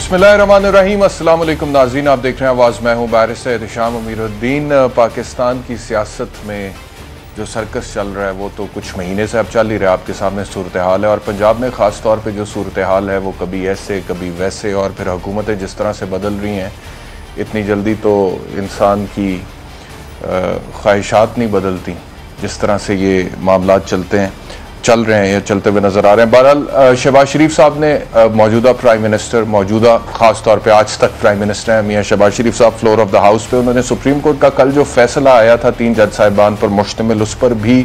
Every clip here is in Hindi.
बिस्मिल्लाहिर्रहमानिर्रहीम। अस्सलाम वालेकुम नाज़रीन, आप देख रहे हैं आवाज़। मैं हूँ बारिश एहतिशाम अमीरुद्दीन। पाकिस्तान की सियासत में जो सर्कस चल रहा है वो तो कुछ महीने से अब चल ही रहा है। आपके सामने सूरत हाल है और पंजाब में ख़ास तौर पे जो सूरत हाल है वो कभी ऐसे कभी वैसे, और फिर हुकूमतें जिस तरह से बदल रही हैं इतनी जल्दी तो इंसान की ख्वाहिशात नहीं बदलती जिस तरह से ये मामलात चल रहे हैं या चलते हुए नज़र आ रहे हैं। बहरहाल शहबाज शरीफ साहब ने मौजूदा प्राइम मिनिस्टर, मौजूदा ख़ास तौर पे आज तक प्राइम मिनिस्टर हैं मियाँ शहबाज शरीफ साहब, फ्लोर ऑफ द हाउस पे उन्होंने सुप्रीम कोर्ट का कल जो फैसला आया था 3 जज साहिबान पर मुश्तमिल, उस पर भी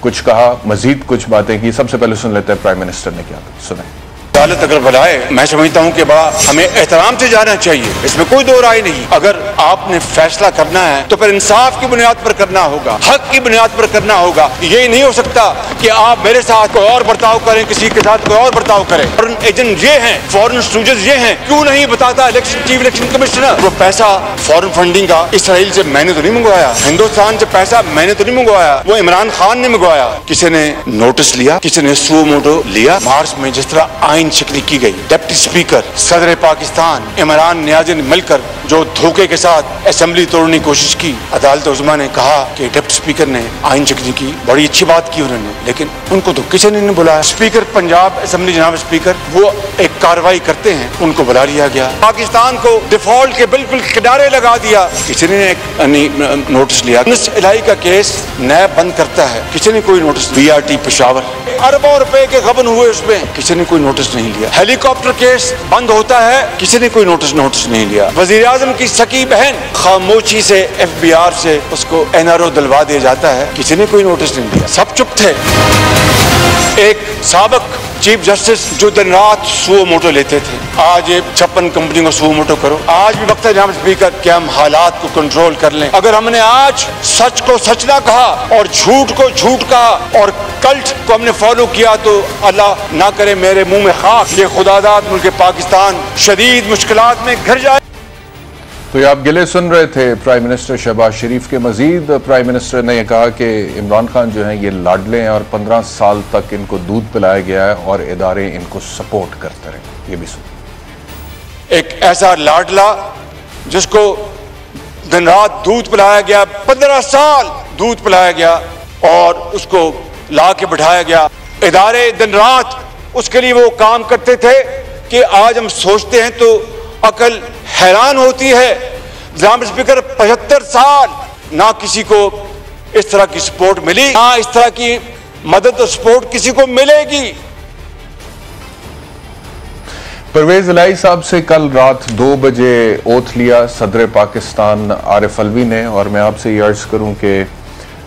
कुछ कहा, मजीद कुछ बातें की। सबसे पहले सुन लेते हैं प्राइम मिनिस्टर ने क्या कहा, सुने। अदालत अगर बुलाए, मैं समझता हूँ कि बड़ा हमें एहतराम से जाना चाहिए, इसमें कोई दो राय नहीं। अगर आपने फैसला करना है तो फिर इंसाफ की बुनियाद पर करना होगा, हक की बुनियाद पर करना होगा। ये नहीं हो सकता कि आप मेरे साथ कोई और बर्ताव करें, किसी के साथ कोई और बर्ताव करें। फॉरेन एजेंट ये हैं, फॉरेन स्टूडेंट्स ये हैं, क्यों नहीं बताता चीफ इलेक्शन कमिश्नर? वो पैसा फॉरेन फंडिंग का इसराइल से मैंने तो नहीं मंगवाया, हिंदुस्तान से पैसा मैंने तो नहीं मंगवाया, वो इमरान खान ने मंगवाया। किसी ने नोटिस लिया, किसी ने सुओ मोटो लिया। मार्च में जिस तरह आइन शिकनी की गई, डिप्टी स्पीकर सदर पाकिस्तान इमरान नियाज़ी ने मिलकर जो धोखे के साथ असेंबली तोड़ने की कोशिश की, अदालत उज़्मा ने कहा कि डिप्टी स्पीकर ने आइन शिकनी की, बड़ी अच्छी बात की उन्होंने, लेकिन उनको तो किसी ने नहीं बुलाया। स्पीकर पंजाब असेंबली जनाब स्पीकर वो एक कार्रवाई करते हैं, उनको बुला लिया गया। पाकिस्तान को डिफॉल्ट के बिल्कुल किनारे लगा दिया, किसी ने नोटिस लिया। इलाही का केस नैब बंद करता है, किसी ने कोई नोटिस। BRT पेशावर अरबों रुपए के गबन हुए, उसमें किसी ने कोई नोटिस नहीं लिया। हेलीकॉप्टर केस बंद होता है, किसी ने कोई नोटिस नहीं लिया। वजीर आजम की सकी बहन खामोशी से FBR से उसको NRO दिलवा दिया जाता है, किसी ने कोई नोटिस नहीं लिया, सब चुप थे। एक साबिक चीफ जस्टिस जो दिन रात सुओ मोटो लेते थे, आज ये 56 कंपनी को सुओ मोटो करो। आज भी वक्त है जनाब स्पीकर कि हम हालात को कंट्रोल कर लें। अगर हमने आज सच को सच ना कहा और झूठ को झूठ कहा और कल्ट को हमने फॉलो किया तो अल्लाह ना करे मेरे मुंह में खाक, ये खुदादाद मुल्क पाकिस्तान शदीद मुश्किलात में घिर जाए। तो ये आप गिले सुन रहे थे प्राइम मिनिस्टर शहबाज शरीफ के। मजीद प्राइम मिनिस्टर ने यह कहा कि इमरान खान जो हैं ये लाडले हैं और 15 साल तक इनको दूध पिलाया गया है और इदारे इनको सपोर्ट करते रहे। ये भी सुन। एक ऐसा लाडला जिसको दिन रात दूध पिलाया गया, 15 साल दूध पिलाया गया और उसको ला के बिठाया गया। इदारे दिन रात उसके लिए वो काम करते थे कि आज हम सोचते हैं तो अकल हैरान होती है। जनाब स्पीकर 75 साल ना किसी को इस तरह की सपोर्ट मिली, ना इस तरह की मदद और सपोर्ट किसी को मिलेगी। परवेज इलाही साहब से कल रात 2 बजे ओथ लिया सदर पाकिस्तान आरिफ अलवी ने, और मैं आपसे ये अर्ज करूं कि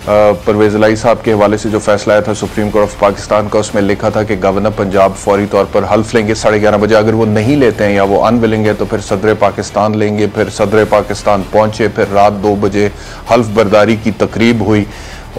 परवेज इलाही साहब के हवाले से जो फैसला आया था सुप्रीम कोर्ट ऑफ पाकिस्तान का, उसमें लिखा था कि गवर्नर पंजाब फौरी तौर पर हल्फ लेंगे 11:30 बजे। अगर वो नहीं लेते हैं या वो अनविलिंग है तो फिर सदर पाकिस्तान लेंगे। फिर सदर पाकिस्तान पहुंचे, फिर रात 2 बजे हल्फ बर्दारी की तकरीब हुई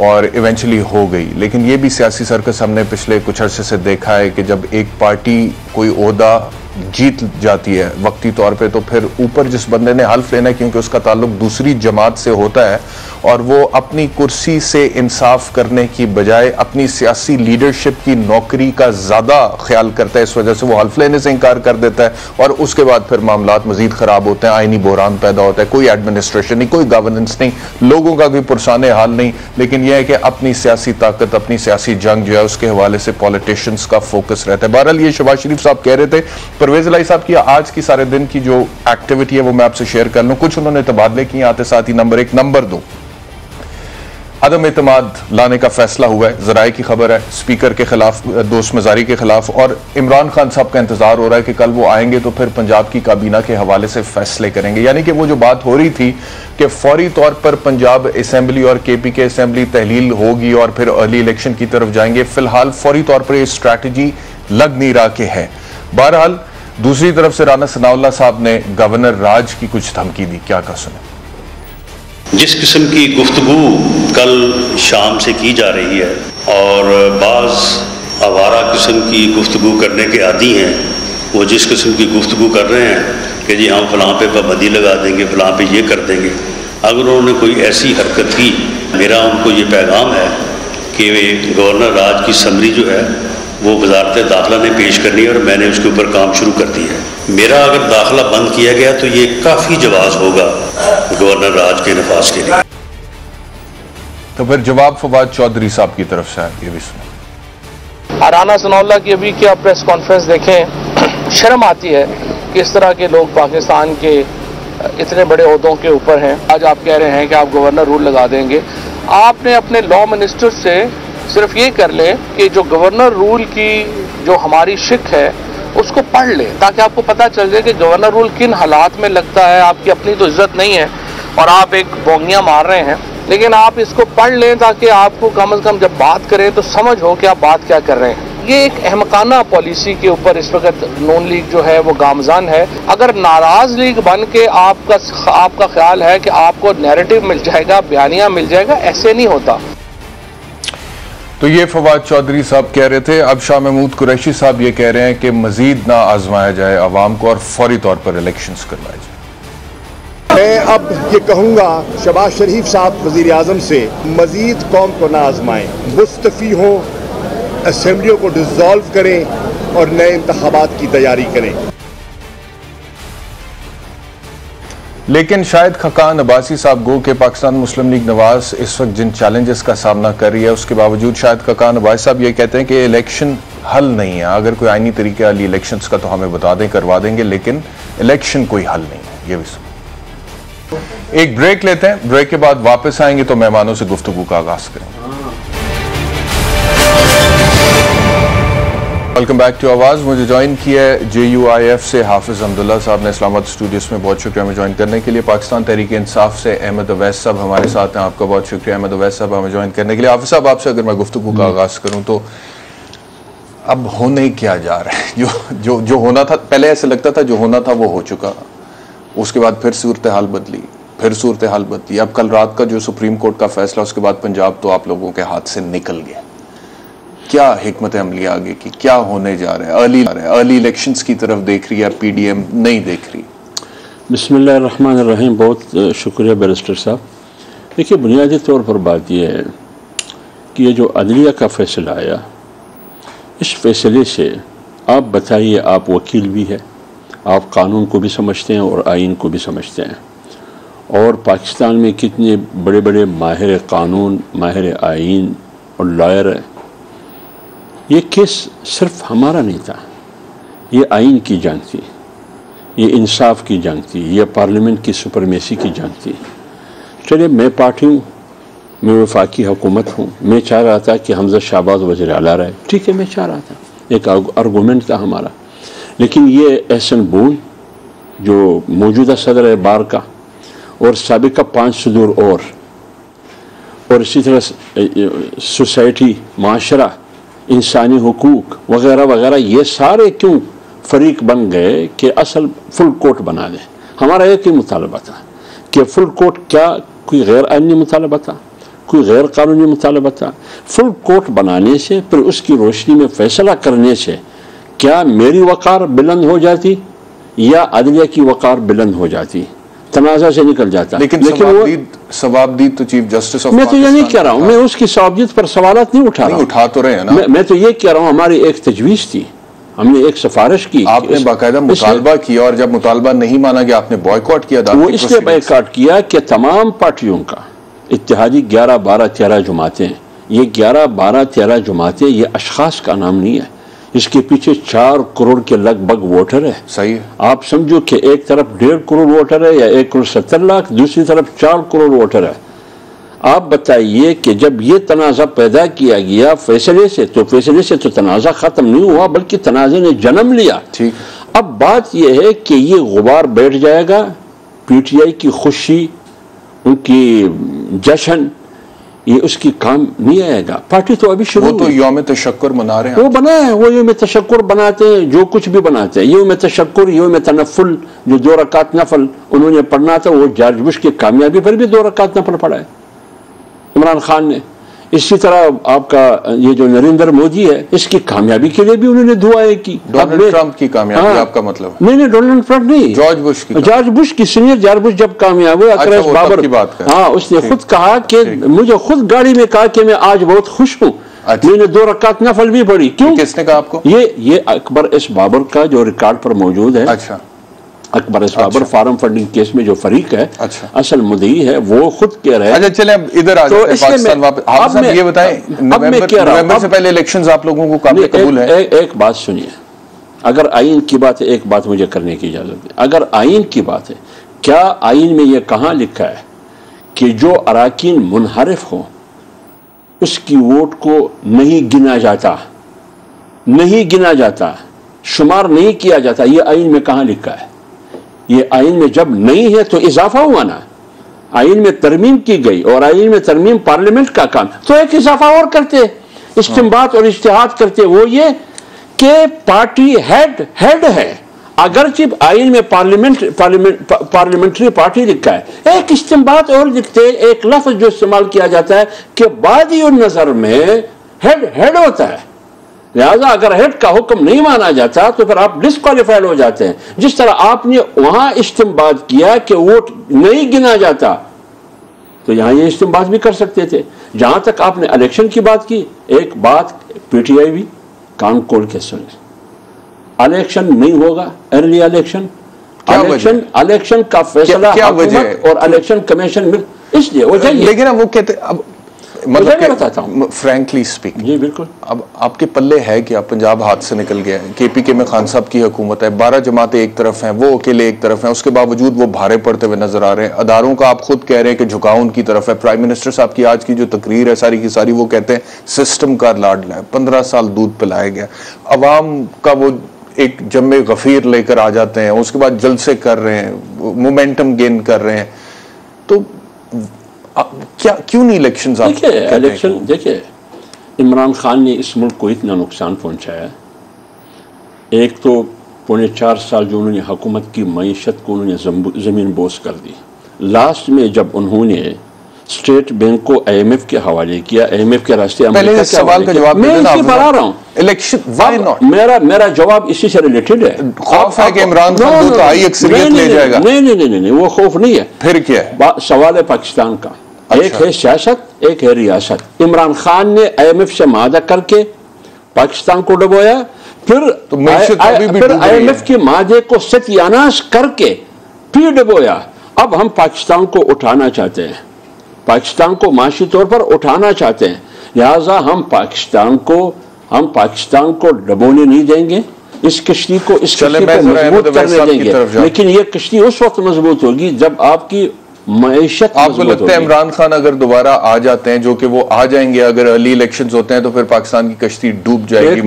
और इवेंचुअली हो गई। लेकिन ये भी सियासी सर्कस हमने पिछले कुछ अरसे से देखा है कि जब एक पार्टी कोई ओहदा जीत जाती है वक्ती तौर पे, तो फिर ऊपर जिस बंदे ने हल्फ लेना है क्योंकि उसका ताल्लुक दूसरी जमात से होता है और वो अपनी कुर्सी से इंसाफ करने की बजाय अपनी सियासी लीडरशिप की नौकरी का ज़्यादा ख्याल करता है, इस वजह से वो हल्फ लेने से इनकार कर देता है और उसके बाद फिर मामलात मजीद ख़राब होते हैं, आइनी बहरान पैदा होता है। कोई एडमिनिस्ट्रेशन नहीं, कोई गवर्नेंस नहीं, लोगों का कोई पुरसाने हाल नहीं, लेकिन यह है कि अपनी सियासी ताकत, अपनी सियासी जंग जो है उसके हवाले से पॉलिटिशियंस का फोकस रहता है। बहरहाल ये शहबाज शरीफ साहब कह रहे थे। परवेज इलाही साहब की आज की सारे दिन की जो एक्टिविटी है वो मैं आपसे शेयर कर लूं। कुछ उन्होंने तबादले किए आते साथ ही। नंबर 1। नंबर 2, अदम एतमाद लाने का फैसला हुआ है। ज़राए की खबर है स्पीकर के खिलाफ, दोस्त मजारी के खिलाफ, और इमरान खान साहब का इंतजार हो रहा है कि कल वो आएंगे तो फिर पंजाब की काबीना के हवाले से फैसले करेंगे। यानी कि वो जो बात हो रही थी कि फौरी तौर पर पंजाब असेंबली और KPK असेंबली तहलील होगी और फिर अर्ली इलेक्शन की तरफ जाएंगे, फिलहाल फौरी तौर पर यह स्ट्रैटेजी लग नहीं रहा कि है। बहरहाल दूसरी तरफ से राना सनाउल्लाह साहब ने गवर्नर राज की कुछ धमकी दी, क्या कहा सुने। जिस किस्म की गुफ्तगू कल शाम से की जा रही है और बाज़ आवारा किस्म की गुफ्तगू करने के आदी हैं, वो जिस किस्म की गुफ्तगू कर रहे हैं कि जी हम फ़लाँ पे पाबंदी लगा देंगे, फ़लाँ पे ये कर देंगे, अगर उन्होंने कोई ऐसी हरकत की, मेरा उनको ये पैगाम है कि गवर्नर राज की समरी जो है वो वजारत दाखिला ने पेश करनी है और मैंने उसके ऊपर काम शुरू कर दिया है। मेरा अगर दाखिला बंद किया गया तो ये काफ़ी जवाब होगा गवर्नर राज के नफाज के लिए। तो फिर जवाब फवाद चौधरी साहब की तरफ से ये भी सुना। राना सनाउल्लाह की अभी क्या प्रेस कॉन्फ्रेंस देखें, शर्म आती है कि इस तरह के लोग पाकिस्तान के इतने बड़े ओहदों के ऊपर हैं। आज आप कह रहे हैं कि आप गवर्नर रूल लगा देंगे। आपने अपने लॉ मिनिस्टर से सिर्फ ये कर लें कि जो गवर्नर रूल की जो हमारी शिक है उसको पढ़ लें, ताकि आपको पता चल जाए कि गवर्नर रूल किन हालात में लगता है। आपकी अपनी तो इज्जत नहीं है और आप एक बोंगियां मार रहे हैं, लेकिन आप इसको पढ़ लें ताकि आपको कम से कम जब बात करें तो समझ हो कि आप बात क्या कर रहे हैं। ये एक अहमकाना पॉलिसी के ऊपर इस वक्त नून लीग जो है वो गामजान है। अगर नाराज लीग बन के आपका ख्याल है कि आपको नैरेटिव मिल जाएगा, बयानिया मिल जाएगा, ऐसे नहीं होता। तो ये फवाद चौधरी साहब कह रहे थे। अब शाह महमूद कुरैशी साहब ये कह रहे हैं कि मजीद ना आजमाया जाए अवाम को और फौरी तौर पर इलेक्शंस करवाए जाए। मैं अब ये कहूँगा शहबाज शरीफ साहब वज़ीर आज़म से मजीद कौम को ना आजमाएं, मुस्तफ़ी हों, असेंबलियों को डिसॉल्व करें और नए इंतखाबात की तैयारी करें। लेकिन शायद खकान अब्बासी साहब गो के पाकिस्तान मुस्लिम लीग नवाज इस वक्त जिन चैलेंजेस का सामना कर रही है उसके बावजूद शायद खकान अब्बासी साहब ये कहते हैं कि इलेक्शन हल नहीं है। अगर कोई आईनी तरीके वाली इलेक्शंस का तो हमें बता दें, करवा देंगे, लेकिन इलेक्शन कोई हल नहीं है। ये भी सुन। एक ब्रेक लेते हैं, ब्रेक के बाद वापस आएंगे तो मेहमानों से गुफ्तगू का आगाज करेंगे। वेलकम बैक टू आवाज़। मुझे ज्वाइन किया है JUIF से हाफिज़ अब्दुल्ला साहब ने इस्लामाबाद स्टूडियोज़ में। बहुत शुक्रिया हमें ज्वाइन करने के लिए। पाकिस्तान तहरीक इंसाफ से अहमद अवैस साहब हमारे साथ हैं। आपका बहुत शुक्रिया अहमद अवैस साहब हमें ज्वाइन करने के लिए। हाफिज़ साहब, आपसे अगर मैं गुफ्तगू का आगाज़ करूँ तो अब होने क्या जा रहा है? जो होना था, पहले ऐसे लगता था जो होना था वो हो चुका, उसके बाद फिर सूरत हाल बदली, फिर सूरत हाल बदली। अब कल रात का जो सुप्रीम कोर्ट का फैसला, उसके बाद पंजाब तो आप लोगों के हाथ से निकल गया। क्या हिकमत अमली आगे की क्या होने जा रहा है? अर्ली इलेक्शंस की तरफ देख रही है PDM, नहीं देख रही? बिस्मिल्लाहिर्रहमानिर्रहीम। बहुत शुक्रिया बैरिस्टर साहब। देखिए, बुनियादी तौर पर बात यह है कि ये जो अदलिया का फैसला आया, इस फैसले से आप बताइए, आप वकील भी है, आप कानून को भी समझते हैं और आइन को भी समझते हैं, और पाकिस्तान में कितने बड़े बड़े माहिर कानून, माहिर आइन और लॉयर हैं। ये केस सिर्फ हमारा नहीं था, ये आइन की जंग थी, ये इंसाफ की जंग थी, ये पार्लियामेंट की सुपरमेसी की जंग थी। चलिए, मैं पार्टी हूँ, मैं वफाकी हुकूमत हूँ, मैं चाह रहा था कि हमजा शहबाज वज़ीर आला रहे, ठीक है, मैं चाह रहा था, एक आर्गूमेंट था हमारा। लेकिन ये एहसन बून जो मौजूदा सदर बार का और साबिका 5 सदूर और इसी तरह सोसाइटी, माशरा, इंसानी हुकूक वगैरह वगैरह, ये सारे क्यों फरीक बन गए कि असल फुल कोर्ट बना दें? हमारा एक ही मुतालबा था कि फुल कोर्ट, क्या कोई गैर आईनी मुतालबा था, कोई गैर कानूनी मुतालबा था? फुल कोर्ट बनाने से, फिर उसकी रोशनी में फैसला करने से क्या मेरी वक़ार बुलंद हो जाती या अदलिया की वक़ार बुलंद हो जाती? तनाज़ा से निकल जाता। लेकिन सवाबदीद तो चीफ जस्टिस ऑफ, मैं तो ये नहीं कह रहा हूँ, मैं उसकी सवाबदीद पर सवालात नहीं उठा रहा, उठा तो रहे हैं ना। मैं तो ये कह रहा हूँ, हमारी एक तजवीज़ थी, हमने एक सिफारिश की, आपने बाकायदा मुतालबा किया, और जब मुतालबा नहीं माना गया आपने बॉयकॉट किया। वो इसलिए बॉयकॉट किया कि तमाम पार्टियों का इत्तेहादी 11, 12, 13 जमातें, ये 11, 12, 13 जमातें, ये अशखास का नाम नहीं है, इसके पीछे 4 करोड़ के लगभग वोटर है। सही है। आप समझो कि एक तरफ 1.5 करोड़ वोटर है या 1 करोड़ 70 लाख, दूसरी तरफ 4 करोड़ वोटर है। आप बताइए कि जब ये तनाज़ा पैदा किया गया फैसले से तो तनाज़ा ख़त्म नहीं हुआ, बल्कि तनाज़े ने जन्म लिया। ठीक। अब बात यह है कि ये गुबार बैठ जाएगा, PTI की खुशी, उनकी जश्न, ये उसकी काम नहीं आएगा। पार्टी तो अभी शुरू, वो तो यौम तशक्कुर मना रहे हैं, वो बना है, वो यौम तशक्कुर बनाते हैं, जो कुछ भी बनाते हैं। यौम तशक्कुर, यौम तनफ़ुल, जो 2 रकात नफल उन्होंने पढ़ना था, वो जॉर्ज बुश की कामयाबी पर भी 2 रकात नफल पढ़ा है इमरान खान ने। इसी तरह आपका ये जो नरेंद्र मोदी है, इसकी कामयाबी के लिए भी उन्होंने दुआएं की। डोनाल्ड ट्रंप की कामयाबी, हाँ, आपका मतलब? नहीं, डोनाल्ड ट्रंप नहीं, जॉर्ज बुश की सीनियर जॉर्ज बुश जब कामयाब हुए, अकरस बाबर की बात कर, हाँ, उसने खुद कहा कि मुझे खुद गाड़ी में कहा कि मैं आज बहुत खुश हूँ, मैंने 2 रकात नफल भी पढ़ी। क्यों? किसने कहा आपको? ये अकबर एस बाबर का जो रिकॉर्ड पर मौजूद है। अच्छा। Akbar Babar foreign funding case में जो फरीक है, असल मुद्दई है, वो खुद कह रहे हैं। अच्छा चले अब इधर आ जाते हैं पाकिस्तान वापस। आप साहब ये बताएं, नवंबर से पहले इलेक्शंस आप लोगों को काबिल कबूल है? एक बात सुनिए, अगर आइन की बात है, एक बात मुझे करने की इजाजत है। अगर आइन की बात है, क्या आइन में यह कहाँ लिखा है कि जो अराकीन मुनहरिफ हो उसकी वोट को नहीं गिना जाता, नहीं गिना जाता, शुमार नहीं किया जाता? ये आइन में कहाँ लिखा है? ये आइन में जब नहीं है तो इजाफा हुआ ना। आइन में तरमीम की गई और आइन में तरमीम पार्लियामेंट का काम, तो एक इजाफा और करते, इस्तिंबात और इज्तिहाद करते, वो ये कि पार्टी हेड है। अगरचे आइन में पार्लियामेंट्री पार्टी लिखा है, एक इस्तिंबात और लिखते, एक लफ्ज जो इस्तेमाल किया जाता है कि बादी और नजर में हेड होता है। लिहाजा अगर हेड का हुक्म नहीं माना जाता तो फिर आप डिस्क्वालीफाइड हो जाते हैं। जिस तरह आपने वहां इस्तेमाल किया कि वोट नहीं गिना जाता, तो यहां ये इस्तेमाल भी कर सकते थे। जहां तक आपने इलेक्शन की बात की, एक बात पीटीआई भी कान खोल के सुने, इलेक्शन नहीं होगा, अर्ली इलेक्शन का फैसला हुकूमत और इलेक्शन कमीशन में, इसलिए वजह। लेकिन अब वो कहते, अब मतलब बताता हूं फ्रैंकली स्पीकिंग, जी बिल्कुल, अब आपके पल्ले है कि आप पंजाब हाथ से निकल गया है, केपीके में खान साहब की हुकूमत है, 12 जमातें एक तरफ हैं, वो अकेले एक तरफ हैं, उसके बावजूद वो भारे पड़ते हुए नजर आ रहे हैं। अदारों का आप खुद कह रहे हैं कि झुकाव उनकी तरफ है। प्राइम मिनिस्टर साहब की आज की जो तकरीर है सारी की सारी, वो कहते हैं सिस्टम का लाडला है, 15 साल दूध पिलाया गया, अवाम का वो एक जम्मे गफीर लेकर आ जाते हैं, उसके बाद जलसे कर रहे हैं, मोमेंटम गेन कर रहे हैं। तो क्या क्यों नहीं इलेक्शंस? इलेक्शन देखिए, इमरान खान ने इस मुल्क को इतना नुकसान पहुंचाया। एक तो 4.25 साल जो उन्होंने हुकूमत की मईशत को उन्होंने ज़मीन बोस कर दी। लास्ट में जब उन्होंने स्टेट बैंक को IMF के हवाले किया, IMF के रास्ते पहले इस सवाल का जवाब मैं इसी बता रहा हूँ। Election why not? मेरा जवाब इसी से रिलेटेड है। खौफ है कि इमरान खान तो आई अक्सरियत ले जाएगा? नहीं, वो खौफ नहीं है। फिर क्या है? सवाल है पाकिस्तान का। एक है सियासत, एक है रियासत। इमरान खान ने IMF से मादा करके पाकिस्तान को डुबोया, फिर IMF के मादे को सत्यानाश करके फिर डुबोया। अब हम पाकिस्तान को उठाना चाहते हैं, पाकिस्तान को माशी तौर पर उठाना चाहते हैं। लिहाजा हम पाकिस्तान को डुबोने नहीं देंगे, इस कश्ती को मजबूत करने देंगे। लेकिन ये कश्ती उस वक्त मजबूत होगी जब आपकी मईशत। आपको लगता है इमरान खान अगर दोबारा आ जाते हैं, जो कि वो आ जाएंगे अगर अर्ली इलेक्शंस होते हैं, तो फिर पाकिस्तान की कश्ती डूब जाएगी?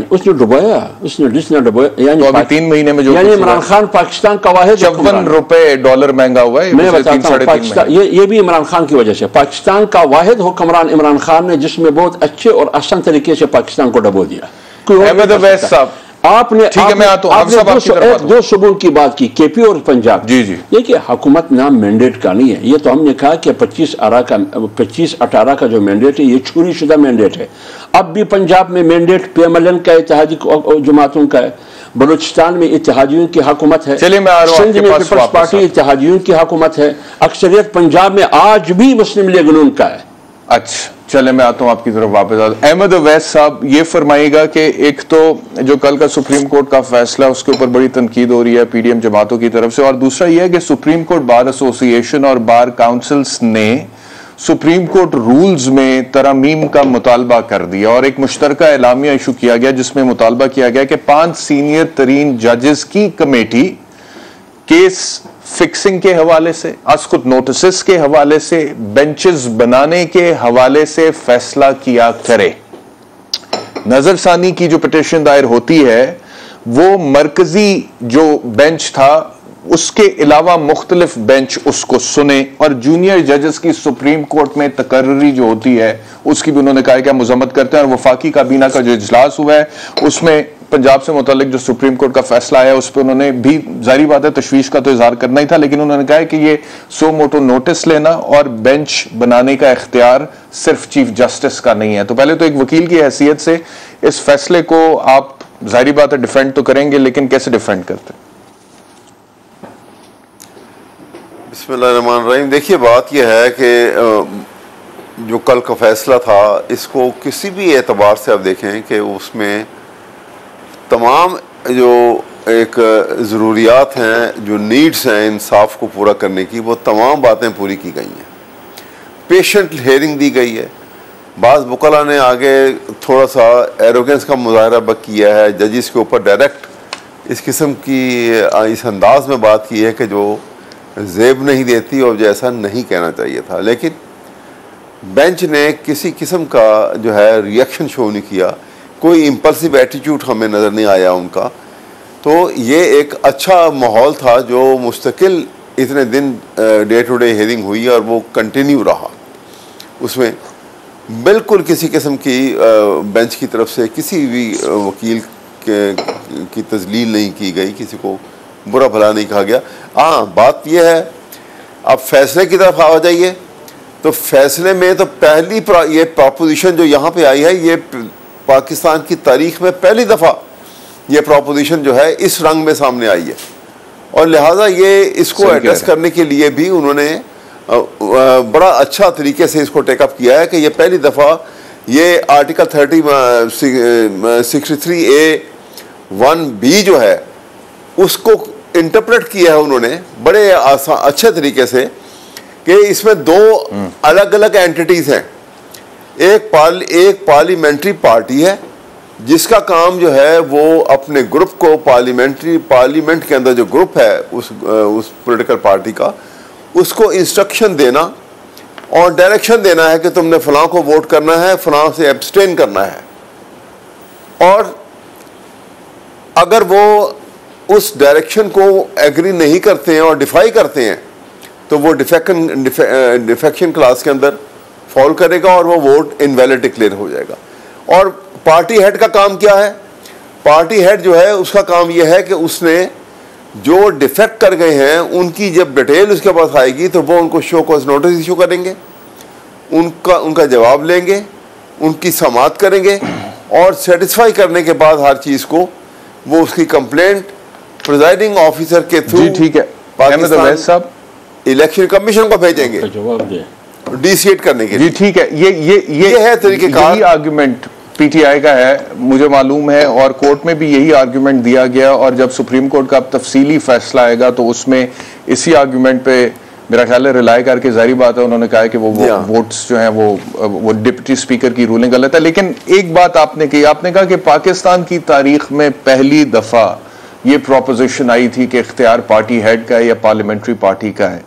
उसने डुबाया, उसने डुबाया, यानी तो अभी 3 महीने में जो इमरान खान पाकिस्तान का वाहिद 54 रुपए डॉलर महंगा हुआ है। मैं बताता हूं, पाकिस्तान ये भी इमरान खान की वजह से। पाकिस्तान का वाहिद हुक्मरान इमरान खान ने, जिसमें बहुत अच्छे और आसान तरीके से पाकिस्तान को डुबो दिया। अहमद अवैस साहब, आपने दो सूबों की बात की, केपी और पंजाब। जी देखिए, हुकूमत नाम मैंडेट का नहीं है। ये तो हमने कहा कि 25-18 का जो मैंडेट है, ये चोरी शुदा मैंडेट है। अब भी पंजाब में मैंडेट PMLN का, इत्तेहादी जमातों का है। बलूचिस्तान में इत्तेहादियों की हुकूमत है। सिंध में पीपल्स पार्टी इत्तेहादियों की हुकूमत है। अक्सरियत पंजाब में आज भी मुस्लिम लीग नून का है। अच्छा, चले मैं आता हूं आपकी तरफ वापस। अहमद अवैस साहब, ये फरमाइएगा कि एक तो जो कल का सुप्रीम कोर्ट का फैसला है उसके ऊपर बड़ी तनकीद हो रही है PDM जमातों की तरफ से, और दूसरा यह है कि सुप्रीम कोर्ट बार एसोसिएशन और बार काउंसिल्स ने सुप्रीम कोर्ट रूल्स में तरमीम का मुतालबा कर दिया और एक मुश्तरका एलामिया इशू किया गया जिसमें मुतालबा किया गया कि 5 सीनियर तरीन जजेस की कमेटी केस फिक्सिंग के हवाले से, अस्कुत नोटिस के हवाले से, बेंचेस बनाने के हवाले से फैसला किया करे। नजरसानी की जो पिटीशन दायर होती है वो मरकजी जो बेंच था उसके अलावा मुख्तलिफ बेंच उसको सुने, और जूनियर जजेस की सुप्रीम कोर्ट में तकर्री जो होती है उसकी भी उन्होंने कहा कि मुजम्मत करते हैं। और वफाकी काबीना का जो इजलास हुआ है उसमें पंजाब से मुतालिक जो सुप्रीम कोर्ट का फैसला आया उस पर उन्होंने भी, जाहिर बात है तशवीश का तो इजहार करना ही था, लेकिन उन्होंने कहा कि ये सो मोटो नोटिस लेना और बेंच बनाने का इख्तियार सिर्फ चीफ जस्टिस का नहीं है। तो पहले तो एक वकील की हैसियत से इस फैसले को आप, जाहिर बात है डिफेंड तो करेंगे, लेकिन कैसे डिफेंड करते? बिस्मिल्लाहिर्रहमानिर्रहीम। देखिए, बात यह है कि जो कल का फैसला था इसको किसी भी एतबार से आप देखें कि उसमें तमाम जो एक ज़रूरियात हैं, जो नीड्स हैं इंसाफ को पूरा करने की, वो तमाम बातें पूरी की गई हैं। पेशेंट हेयरिंग दी गई है। बाज़ वकला ने आगे थोड़ा सा एरोगेंस का मुजाहरा किया है, जजिस के ऊपर डायरेक्ट इस किस्म की इस अंदाज में बात की है कि जो जेब नहीं देती और जैसा नहीं कहना चाहिए था। लेकिन बेंच ने किसी किस्म का जो है रिएक्शन शो नहीं किया, कोई इम्पल्सिव एटीट्यूड हमें नज़र नहीं आया उनका। तो ये एक अच्छा माहौल था जो मुस्तकिल इतने दिन डे टू डे हियरिंग हुई और वो कंटिन्यू रहा। उसमें बिल्कुल किसी किस्म की बेंच की तरफ से किसी भी वकील की तजलील नहीं की गई, किसी को बुरा भला नहीं कहा गया। हाँ, बात यह है, अब फैसले की तरफ आ जाइए तो फैसले में तो पहली ये प्रोपोजिशन जो यहाँ पे आई है, ये पाकिस्तान की तारीख में पहली दफ़ा ये प्रोपोजिशन जो है इस रंग में सामने आई है, और लिहाजा ये इसको एड्रेस करने के लिए भी उन्होंने बड़ा अच्छा तरीके से इसको टेकअप किया है कि ये पहली दफ़ा ये आर्टिकल 63A(1)(b) जो है उसको इंटरप्रेट किया है उन्होंने बड़े अच्छे तरीके से कि इसमें दो अलग अलग एंटिटीज़ हैं। एक पार्लियामेंट्री पार्टी है जिसका काम जो है वो अपने ग्रुप को पार्लियामेंट के अंदर जो ग्रुप है उस पॉलिटिकल पार्टी का, उसको इंस्ट्रक्शन देना और डायरेक्शन देना है कि तुमने फलां को वोट करना है, फलां से एब्सटेन करना है। और अगर वो उस डायरेक्शन को एग्री नहीं करते हैं और डिफाई करते हैं तो वो डिफेक्शन क्लास के अंदर फॉल करेगा और वो वोट इनवैलिड डिक्लेयर हो जाएगा। और पार्टी हेड का काम क्या है? पार्टी हेड जो है उसका काम यह है कि उसने जो डिफेक्ट कर गए हैं उनकी जब डिटेल उसके पास आएगी तो वो उनको शो कॉज नोटिस इशू करेंगे, उनका जवाब लेंगे, उनकी समाअत करेंगे और सेटिस्फाई करने के बाद हर चीज़ को वो उसकी कंप्लेंट प्रिजाइडिंग ऑफिसर के थ्रू ठीक है पाकिस्तान साहब इलेक्शन कमीशन को भेजेंगे जवाब दे डिसाइड करने के लिए। ठीक है, ये है तरीकेकार। यही आर्गुमेंट पीटीआई का है, मुझे मालूम है, और कोर्ट में भी यही आर्गुमेंट दिया गया। और जब सुप्रीम कोर्ट का तफसीली फैसला आएगा तो उसमें इसी आर्गुमेंट पे मेरा ख्याल है रिलाई करके, जारी बात है, उन्होंने कहा है कि वो वोट्स जो हैं वो डिप्टी स्पीकर की रूलिंग गलत है। लेकिन एक बात आपने की, आपने कहा कि पाकिस्तान की तारीख में पहली दफा ये प्रोपोजिशन आई थी कि इख्तियार पार्टी हेड का है या पार्लियामेंट्री पार्टी का है।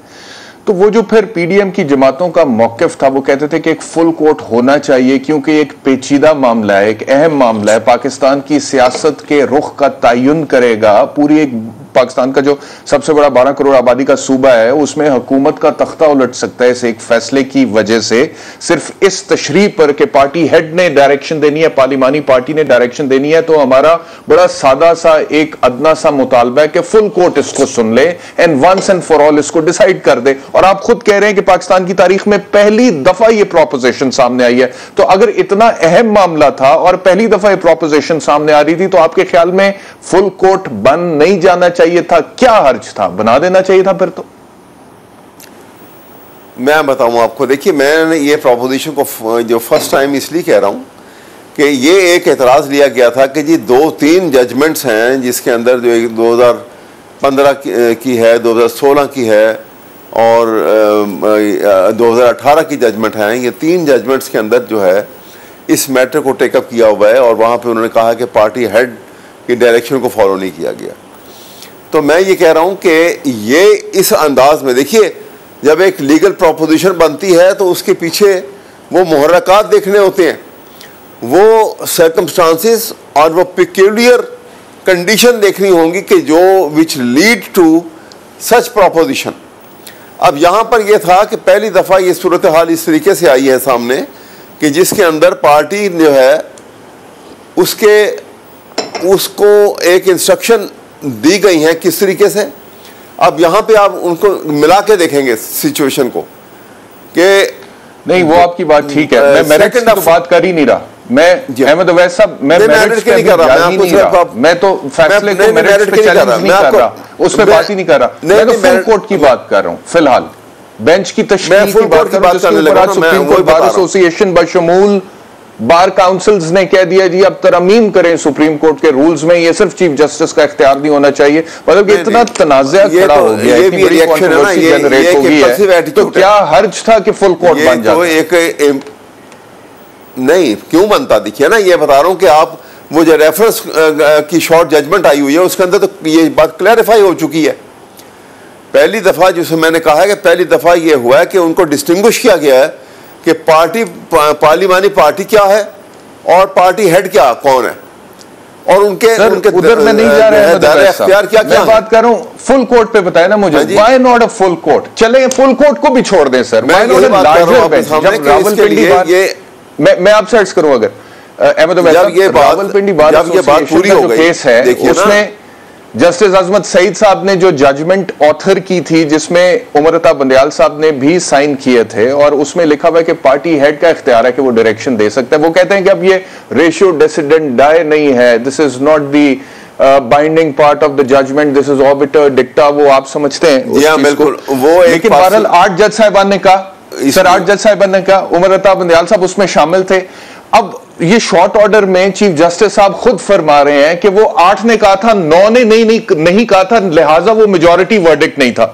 तो वो जो फिर पीडीएम की जमातों का मौकिफ था, वो कहते थे कि एक फुल कोर्ट होना चाहिए क्योंकि एक पेचीदा मामला है, एक अहम मामला है, पाकिस्तान की सियासत के रुख का तयन करेगा। पूरी एक पाकिस्तान का जो सबसे बड़ा 12 करोड़ आबादी का सूबा है उसमें हुकूमत का तख्ता उलट सकता है इस एक फैसले की वजह से, सिर्फ इस तशरीह पर कि पार्टी हेड ने डायरेक्शन देनी है, पार्लिमानी पार्टी ने डायरेक्शन देनी है। तो हमारा बड़ा सादा सा एक अदना सा मुतालबा है कि फुल कोर्ट इसको सुन ले and once and for all इसको डिसाइड कर दे। और आप खुद कह रहे हैं कि पाकिस्तान की तारीख में पहली दफा यह प्रोपोजिशन सामने आई है। तो अगर इतना अहम मामला था और पहली दफा यह प्रोपोजिशन सामने आ रही थी तो आपके ख्याल में फुल कोर्ट बन नहीं जाना चाहिए था? क्या हर्ज था? बना देना चाहिए था फिर तो। मैं बताऊं आपको, देखिए मैंने ये प्रोपोजिशन को जो फर्स्ट टाइम इसलिए कह रहा हूं कि ये एक एतराज लिया गया था कि जी 2-3 जजमेंट्स हैं जिसके अंदर जो 2015 की है, 2016 की है और 2018 की जजमेंट है। ये 3 जजमेंट्स के अंदर जो है इस मैटर को टेकअप किया हुआ है और वहाँ पे उन्होंने कहा कि पार्टी हेड की डायरेक्शन को फॉलो नहीं किया गया। तो मैं ये कह रहा हूँ कि ये इस अंदाज में, देखिए जब एक लीगल प्रोपोजिशन बनती है तो उसके पीछे वो मुहर्रकात देखने होते हैं, वो सर्कमस्टांसिस और वो पिक्यूलियर कंडीशन देखनी होंगी कि जो which lead to such proposition. अब यहाँ पर यह था कि पहली दफ़ा ये सूरत हाल इस तरीके से आई है सामने कि जिसके अंदर पार्टी जो है उसको एक इंस्ट्रक्शन दी गई है किस तरीके से। अब यहाँ पे आप उनको मिला के देखेंगे सिचुएशन को कि नहीं, वो आपकी बात ठीक है, मैं मेरिट की तो बात कर ही नहीं रहा। मैं अहमद अवैस साहब, मैं मेरिट के नहीं कर रहा, मैं तो फैसले को मेरिट पे चैलेंज नहीं कर रहा, उस पर बात ही नहीं कर रहा। मैं तो फुल कोर्ट की बात कर रहा हूँ फिलहाल, बेंच की तशकील की बात कर रहा हूँ, जिसके ऊपर आज सुप्रीम कोर्ट बार एसोसिएशन बशमूल बार काउंसिल्स ने कह दिया जी अब तरमीम करें सुप्रीम कोर्ट के रूल्स में, ये सिर्फ चीफ जस्टिस का इख्तियार नहीं होना चाहिए। मतलब कि इतना तनाज़ा खड़ा हो गया, इतनी बड़ी कंट्रोवर्सी जनरेट हो गई है, तो क्या हर्ज था कि फुल कोर्ट बन जाता? एक नहीं क्यों बनता, देखिए ना, ये बता रहा हूं कि आप वो जो रेफरेंस की शॉर्ट जजमेंट आई हुई है उसके अंदर तो ये बात क्लैरिफाई हो चुकी है। पहली दफा जिसे मैंने कहा है कि पहली दफा ये हुआ है कि उनको डिस्टिंग्विश किया गया है कि पार्लिमानी पार्टी क्या है और पार्टी हेड क्या कौन है, और उनके उधर में नहीं जा रहे हैं क्या मैं बात कर रहा हूं फुल कोर्ट पे, बताया ना मुझे, why not a full court? चले फुल कोर्ट को भी छोड़ दें सर, मैं रावलपिंडी मैं आपसे अर्ज करूं, अगर रावलपिंडी बार एसोसिएशन का जो केस है उसमें जस्टिस अजमत सईद साहब ने जो जजमेंट ऑथर की थी जिसमें उमर अता बंदयाल साहब ने भी साइन किए थे, और उसमें लिखा हुआ है कि पार्टी हेड का इख्तियार है कि वो डायरेक्शन दे सकता है। वो कहते हैं कि अब ये रेशियो डिसिडेंट डाई नहीं है, this is not the binding part of the judgment, this is obiter dicta, वो आप समझते हैं बिल्कुल वो। लेकिन बहरहाल 8 जज साहिबान ने कहा, सर 8 जज साहिबान ने कहा, उमर अता बंदयाल साहब उसमें शामिल थे। अब ये शॉर्ट ऑर्डर में चीफ जस्टिस साहब खुद फरमा रहे हैं कि वो 8 ने कहा था, 9 ने नहीं कहा था, लिहाजा वो मेजॉरिटी वर्डिक्ट नहीं था।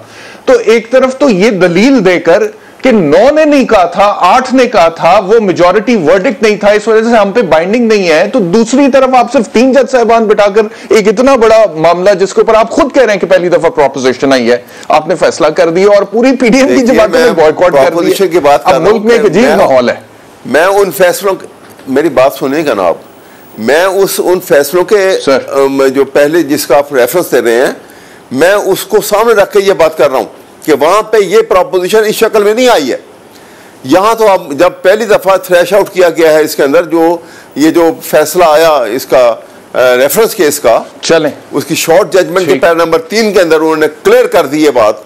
तो एक तरफ तो ये दलील देकर कि 9 ने नहीं कहा था, 8 ने कहा था, वो मेजॉरिटी वर्डिक्ट नहीं था, इस वजह से हम पे बाइंडिंग नहीं है, तो दूसरी तरफ आप सिर्फ 3 जज साहिबान बिठाकर एक इतना बड़ा मामला जिसके ऊपर आप खुद कह रहे हैं कि पहली दफा प्रोपोजिशन आई है, आपने फैसला कर दिया और पूरी पीडीएम की जमातों में बॉयकॉट कर दिया। अब मुल्क में एक अजीब माहौल है। मैं उन फैसलों, मेरी बात सुनिएगा ना आप, मैं उन फैसलों के जो पहले जिसका आप रेफरेंस दे रहे हैं, मैं उसको सामने रख के ये बात कर रहा हूं कि वहां पे ये प्रोपोजिशन इस शक्ल में नहीं आई है। यहां तो आप जब पहली दफा थ्रेश आउट किया गया है इसके अंदर, जो ये जो फैसला आया इसका रेफरेंस केस का, चलें उसकी शॉर्ट जजमेंट के पैरा नंबर 3 के अंदर उन्होंने क्लियर कर दी ये बात,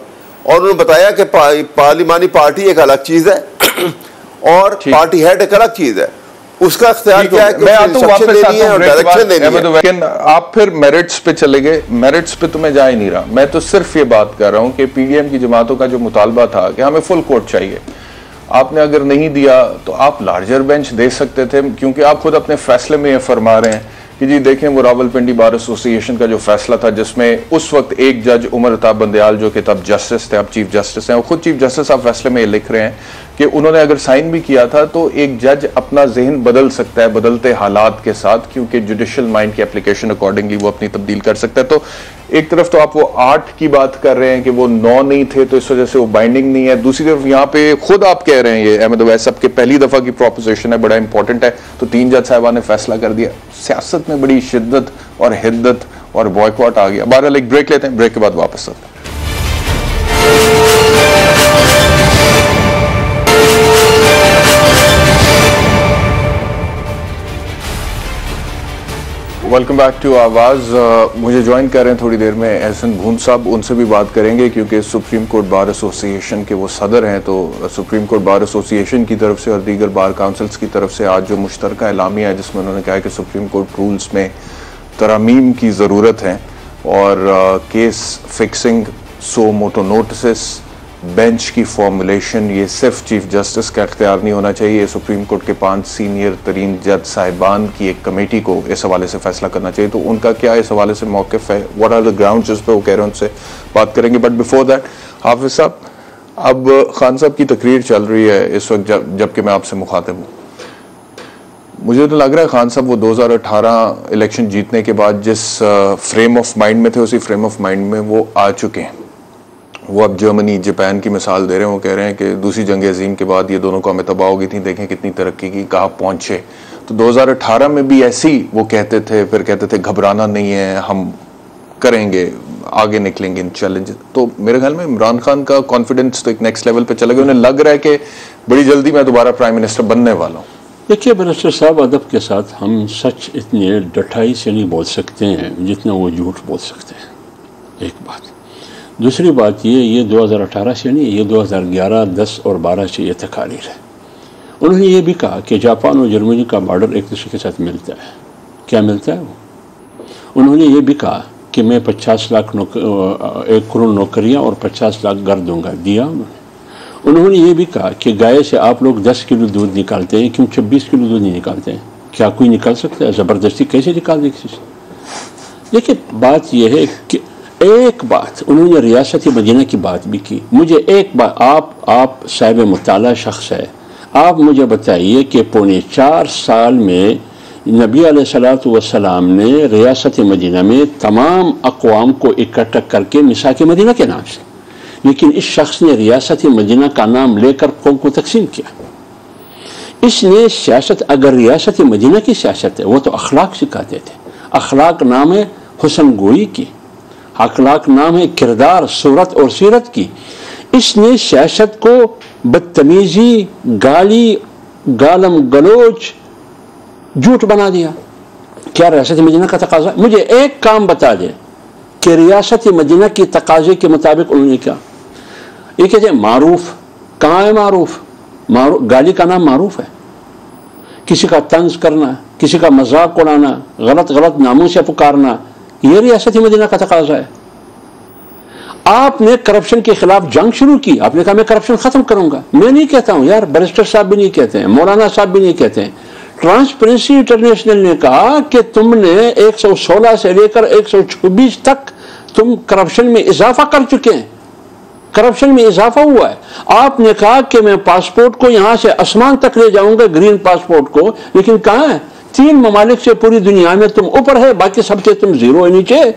और उन्होंने बताया कि पार्लिमानी पार्टी एक अलग चीज है और पार्टी हेड एक अलग चीज है। उसका इख्तियार क्या है कि मैं आता हूं वापस देनी है और डायरेक्शन देनी है। लेकिन आप फिर मेरिट्स पे चले गए, मेरिट्स पे तो मैं जा ही नहीं रहा, मैं तो सिर्फ ये बात कर रहा हूं कि पीडीएम की जमातों का जो मुतालबा था कि हमें फुल कोर्ट चाहिए, आपने अगर नहीं दिया तो आप लार्जर बेंच दे सकते थे, क्योंकि आप खुद अपने फैसले में ये फरमा रहे हैं कि जी देखें वो रावलपिंडी बार एसोसिएशन का जो फैसला था जिसमें उस वक्त एक जज उमर अता बंदयाल जो कि तब जस्टिस थे, अब चीफ जस्टिस हैं, वो खुद चीफ जस्टिस आप फैसले में ये लिख रहे हैं कि उन्होंने अगर साइन भी किया था तो एक जज अपना जहन बदल सकता है बदलते हालात के साथ, क्योंकि जुडिशियल माइंड की एप्लीकेशन अकॉर्डिंगली वो अपनी तब्दील कर सकता है। तो एक तरफ तो आप वो 8 की बात कर रहे हैं कि वो 9 नहीं थे तो इस वजह से वो बाइंडिंग नहीं है, दूसरी तरफ यहाँ पे खुद आप कह रहे हैं ये अहमद अवैस साहब के पहली दफा की प्रोपोजिशन है, बड़ा इंपॉर्टेंट है, तो 3 जज साहिबान ने फैसला कर दिया। सियासत में बड़ी शिद्दत और हिद्दत और बॉयकॉट आ गया। बहरहाल एक ब्रेक लेते हैं, ब्रेक के बाद वापस आते हैं। वेलकम बैक टू आवाज़। मुझे ज्वाइन कर रहे हैं थोड़ी देर में एहसन भून साहब, उनसे भी बात करेंगे क्योंकि सुप्रीम कोर्ट बार एसोसिएशन के वो सदर हैं, तो सुप्रीम कोर्ट बार एसोसिएशन की तरफ से और दीगर बार काउंसिल्स की तरफ से आज जो मुश्तरका एलामिया है जिसमें उन्होंने कहा है कि सुप्रीम कोर्ट रूल्स में तरमीम की ज़रूरत है और केस फिक्सिंग, सो मोटो नोटिस, बेंच की फॉर्मुलेशन, ये सिर्फ चीफ जस्टिस का इख्तियार नहीं होना चाहिए, सुप्रीम कोर्ट के 5 सीनियर तरीन जज साहिबान की एक कमेटी को इस हवाले से फैसला करना चाहिए। तो उनका क्या इस हवाले से मौक़िफ़ है, व्हाट आर द ग्राउंड्स जिस पे वो कह रहे हैं, उनसे बात करेंगे। बट बिफोर दैट हाफिज साहब, अब खान साहब की तकरीर चल रही है इस वक्त जबकि मैं आपसे मुखातिब हूँ, मुझे तो लग रहा है खान साहब वो 2018 इलेक्शन जीतने के बाद जिस फ्रेम ऑफ माइंड में थे उसी फ्रेम ऑफ माइंड में वो आ चुके हैं। वो अब जर्मनी, जापान की मिसाल दे रहे हैं, वो कह रहे हैं कि दूसरी जंग अजीम के बाद ये दोनों कौमें तबाह हो गई थी, देखें कितनी तरक्की की, कहाँ पहुँचे। तो 2018 में भी ऐसी वो कहते थे, फिर कहते थे घबराना नहीं है, हम करेंगे, आगे निकलेंगे इन चैलेंज। तो मेरे ख्याल में इमरान खान का कॉन्फिडेंस तो एक नेक्स्ट लेवल पे चला गया, उन्हें लग रहा है कि बड़ी जल्दी मैं दोबारा प्राइम मिनिस्टर बनने वाला हूँ। देखिए बैरिस्टर साहब, अदब के साथ हम सच इतने डटाई से नहीं बोल सकते हैं जितना वो झूठ बोल सकते हैं, एक बात। दूसरी बात ये 2018 से नहीं, ये 2011, 10 और 12 से ये तकारीर है। उन्होंने ये भी कहा कि जापान और जर्मनी का बॉर्डर एक दूसरे के साथ मिलता है। क्या मिलता है वो? उन्होंने ये भी कहा कि मैं 50 लाख 1 करोड़ नौकरियाँ और 50 लाख घर दूंगा, दिया उन्होंने। उन्होंने ये भी कहा कि गाय से आप लोग 10 किलो दूध निकालते हैं, क्यों 26 किलो दूध नहीं निकालते हैं? क्या कोई निकाल सकता है? ज़बरदस्ती कैसे निकाल दे किसी से? देखिए, बात यह है कि एक बात उन्होंने रियासत मदीना की बात भी की। मुझे एक बात, आप साहिब मुताला शख्स है, आप मुझे बताइए कि पौने 4 साल में नबी अलैहिस्सलातु वस्सलाम ने रियासत मदीना में तमाम अक़वाम को इकट्ठा करके मिसाक मदीना के नाम से, लेकिन इस शख्स ने रियासत मदीना का नाम लेकर कौम को तकसीम किया। इसने सियासत, अगर रियासत मदीना की सियासत है, वो तो अखलाक सिखाते थे। अखलाक नाम है हुस्न गोई की, अखलाक नाम है किरदार, सूरत और सीरत की। इसने सियासत को बदतमीजी, गाली, गालम गलोच, झूठ बना दिया। क्या रियासत मदीना का तकाजा? मुझे एक काम बता दे कि रियासत मदीना की तकाजे के मुताबिक उन्होंने क्या? ये कहते हैं मारूफ। कहाँ है मारूफ? गाली का नाम मारूफ है। किसी का तंज करना, किसी का मजाक उड़ाना, गलत गलत नामों से पुकारना, यह रियासत मदीना का तकाजा है। आपने करप्शन के खिलाफ जंग शुरू की, आपने कहा मैं करप्शन खत्म करूंगा। मैं नहीं कहता हूं यार, बैरिस्टर साहब भी नहीं कहते हैं, मौलाना साहब भी नहीं कहते हैं। ट्रांसपेरेंसी इंटरनेशनल ने कहा कि तुमने 116 से लेकर 124 तक तुम करप्शन में इजाफा कर चुके हैं, करप्शन में इजाफा हुआ है। आपने कहा कि मैं पासपोर्ट को यहां से आसमान तक ले जाऊंगा, ग्रीन पासपोर्ट को, लेकिन कहां है? 3 ममालिक से पूरी दुनिया में तुम ऊपर है, बाकी सबसे तुम जीरो है नीचे।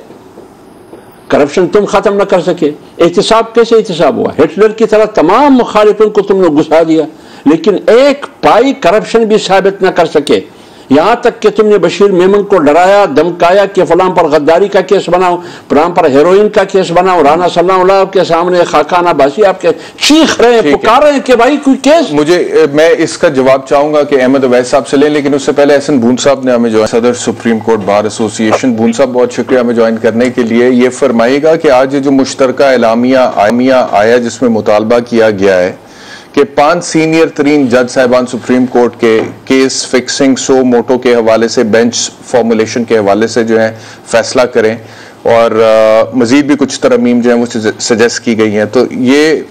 करप्शन तुम खत्म न कर सके। एहतिसाब कैसे एहतिसाब हुआ? हिटलर की तरह तमाम मुखालिफिन को तुमने घुसा दिया, लेकिन एक पाई करप्शन भी साबित न कर सके। यहां तक कि तुमने बशीर मेमन को डराया, धमकाया कि फलां पर गद्दारी का केस बनाओ, फलां पर हेरोइन का केस बनाओ। राना सल्लल्लाहु के सामने खाकाना बासी आपके चीख रहे हैं, पुकार रहे हैं कि भाई कोई केस। मैं इसका जवाब चाहूंगा कि अहमद अवैस साहब से लें, लेकिन उससे पहले एहसन बून साहब ने हमें जो सदर सुप्रीम कोर्ट बार एसोसिएशन, बून साहब बहुत शुक्रिया हमें ज्वाइन करने के लिए। ये फरमाइएगा कि आज जो मुश्तरका एलामिया आया जिसमें मुतालबा किया गया है कि 5 सीनियर तरीन जज साहिबान सुप्रीम कोर्ट के केस फिक्सिंग सो मोटो के हवाले से, बेंच फॉर्मुलेशन के हवाले से जो है फैसला करें, और मजीद भी कुछ तरमीम जो है वो सजेस्ट की गई हैं। तो ये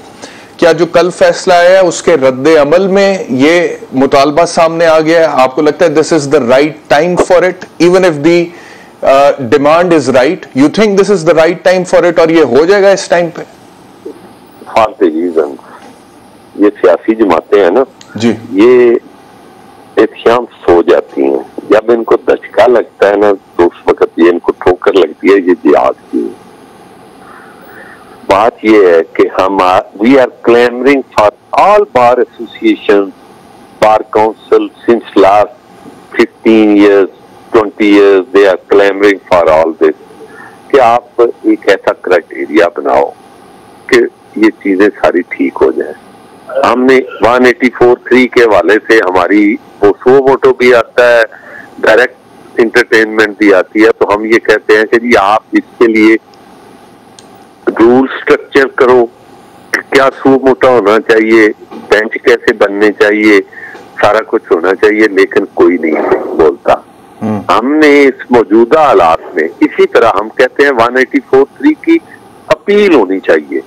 क्या जो कल फैसला आया है उसके रद्द अमल में ये मुतालबा सामने आ गया है? आपको लगता है this is the right time for it, even if the demand is right? You think this is the right time for it, और ये हो जाएगा इस टाइम पे? ये सियासी जमातें हैं ना जी, ये एक शाम सो जाती हैं। जब इनको दचका लगता है ना तो उस वक्त ये इनको ठोकर लगती है, ये जिहाद की। बात ये है कि हम we are clamouring for all bar association, bar council since last 15 years 20 years they are clamouring for all this कि आप एक ऐसा क्राइटेरिया बनाओ कि ये चीजें सारी ठीक हो जाए। हमने 184(3) के हवाले से हमारी वो सो मोटो भी आता है, डायरेक्ट इंटरटेनमेंट भी आती है, तो हम ये कहते हैं कि जी आप इसके लिए रूल स्ट्रक्चर करो, क्या सो मोटा होना चाहिए, बेंच कैसे बनने चाहिए, सारा कुछ होना चाहिए, लेकिन कोई नहीं बोलता। हमने इस मौजूदा हालात में इसी तरह हम कहते हैं 184(3) की अपील होनी चाहिए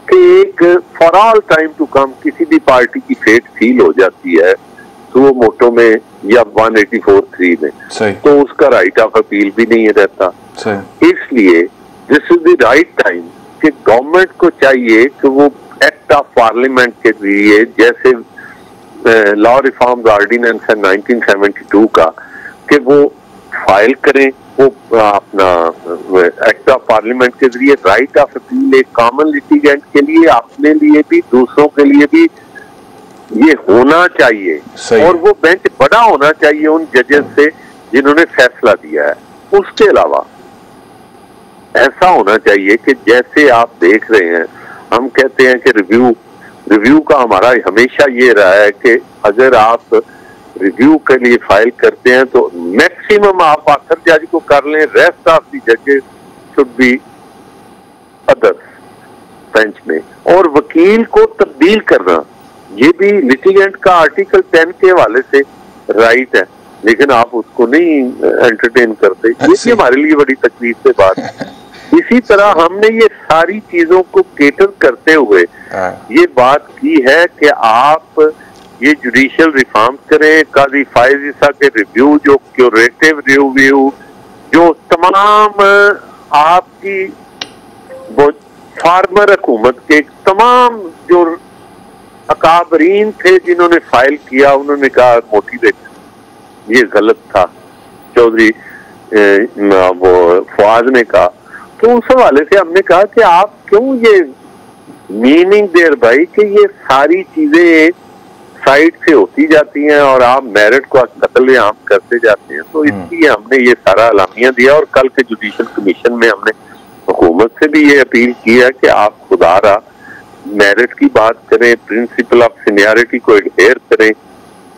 कि एक for all time to come किसी भी पार्टी की फेट फील हो जाती है तो वो मोटो में या 184(3) में, तो उसका राइट ऑफ अपील भी नहीं रहता। इसलिए this is the right time कि गवर्नमेंट को चाहिए कि वो एक्ट ऑफ पार्लियामेंट के जरिए, जैसे लॉ रिफॉर्म ऑर्डिनेंस है 1972 का, कि वो फाइल करें, वो अपना एक्ट ऑफ पार्लियामेंट के जरिए राइट ऑफ अपील एक कॉमन लिटिगेंट के लिए, अपने लिए भी, दूसरों के लिए भी ये होना चाहिए। और वो बेंच बड़ा होना चाहिए उन जजेस से जिन्होंने फैसला दिया है। उसके अलावा ऐसा होना चाहिए कि जैसे आप देख रहे हैं, हम कहते हैं कि रिव्यू का हमारा हमेशा ये रहा है कि अगर आप रिव्यू के लिए फाइल करते हैं तो मैक्सिमम आप आखिर जज को कर लें, रेस्ट ऑफ दी जजेस शुड बी अदर्स बेंच में। और वकील को तब्दील करना ये भी लिटिगेंट का आर्टिकल 10 के हवाले से राइट है, लेकिन आप उसको नहीं एंटरटेन करते। ये भी हमारे लिए बड़ी तकलीफ से बात है। इसी तरह हमने ये सारी चीजों को केटर करते हुए ये बात की है कि आप ये जुडिशियल रिफॉर्म करें, काजी फायज ईसा के रिव्यू, जो क्यूरेटिव रिव्यू, जो तमाम आपकी फार्मर हुकूमत के तमाम जो अकाबरीन थे जिन्होंने फाइल किया, उन्होंने कहा मोटिवेट ये गलत था, चौधरी वो फवाद ने कहा। तो उस हवाले से हमने कहा कि आप क्यों ये मीनिंग देर भाई कि ये सारी चीजें साइड से होती जाती हैं और आप मेरिट को कत्ल-ए-आम करते जाते हैं। तो इसलिए हमने ये सारा अलामिया दिया और कल के जुडिशल कमीशन में हमने हुकूमत से भी ये अपील की है कि आप खुदारा मेरिट की बात करें, प्रिंसिपल ऑफ सीनियरिटी को एडहेयर करें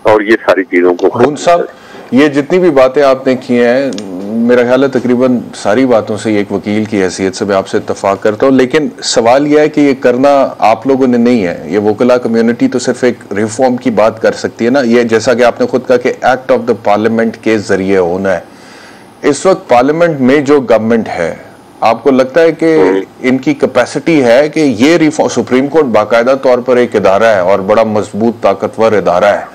और ये सारी चीजों को। खून साहब, ये जितनी भी बातें आपने की हैं, मेरा ख्याल है तकरीबन सारी बातों से एक वकील की हैसियत से मैं आपसे इत्तफाक करता हूँ, लेकिन सवाल यह है कि ये करना आप लोगों ने नहीं है। ये वकला कम्युनिटी तो सिर्फ एक रिफॉर्म की बात कर सकती है ना। ये जैसा कि आपने खुद कहा कि एक्ट ऑफ द पार्लियामेंट के जरिए होना है। इस वक्त पार्लियामेंट में जो गवर्नमेंट है, आपको लगता है कि इनकी कैपेसिटी है कि ये रिफॉर्म, सुप्रीम कोर्ट बाकायदा तौर पर एक इदारा है और बड़ा मजबूत ताकतवर इदारा है,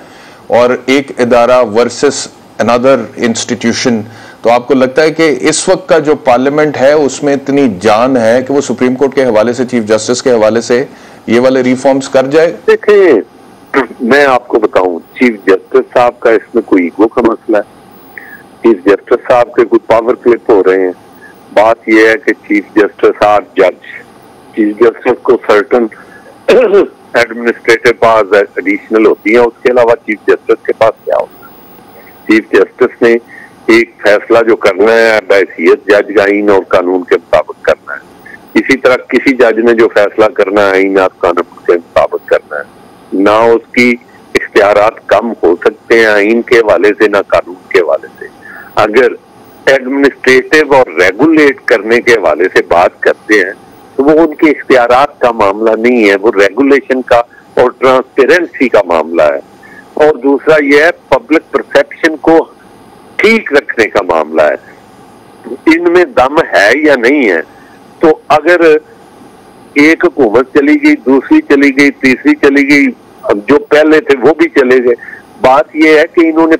और एक इदारा वर्सेस अनदर इंस्टीट्यूशन, तो आपको लगता है कि इस वक्त का जो पार्लियामेंट है उसमें इतनी जान है कि वो सुप्रीम कोर्ट के हवाले से, चीफ जस्टिस के हवाले से ये वाले रिफॉर्म्स कर जाए? देखिए, मैं आपको बताऊं, चीफ जस्टिस साहब का इसमें कोई ईगो का मसला है। चीफ जस्टिस साहब के कोई पावर क्लिप हो रहे हैं। बात यह है कि चीफ जस्टिस आर जज, चीफ जस्टिस को सर्टन एडमिनिस्ट्रेटिव पावर्स एडिशनल होती हैं, उसके अलावा चीफ जस्टिस के पास क्या होता है? चीफ जस्टिस ने एक फैसला जो करना है बहैसियत जज आइन और कानून के मुताबिक करना है। इसी तरह किसी जज ने जो फैसला करना है आइन और कानून के मुताबिक करना है। ना उसकी इख्तियारात कम हो सकते हैं आइन के हवाले से, ना कानून के हवाले से। अगर एडमिनिस्ट्रेटिव और रेगुलेट करने के हवाले से बात करते हैं तो वो उनके इख्तियारात का मामला नहीं है, वो रेगुलेशन का और ट्रांसपेरेंसी का मामला है। और दूसरा यह है पब्लिक परसेप्शन को ठीक रखने का मामला है। इनमें दम है या नहीं है? तो अगर एक हुकूमत चली गई, दूसरी चली गई, तीसरी चली गई, जो पहले थे वो भी चले गए। बात यह है कि इन्होंने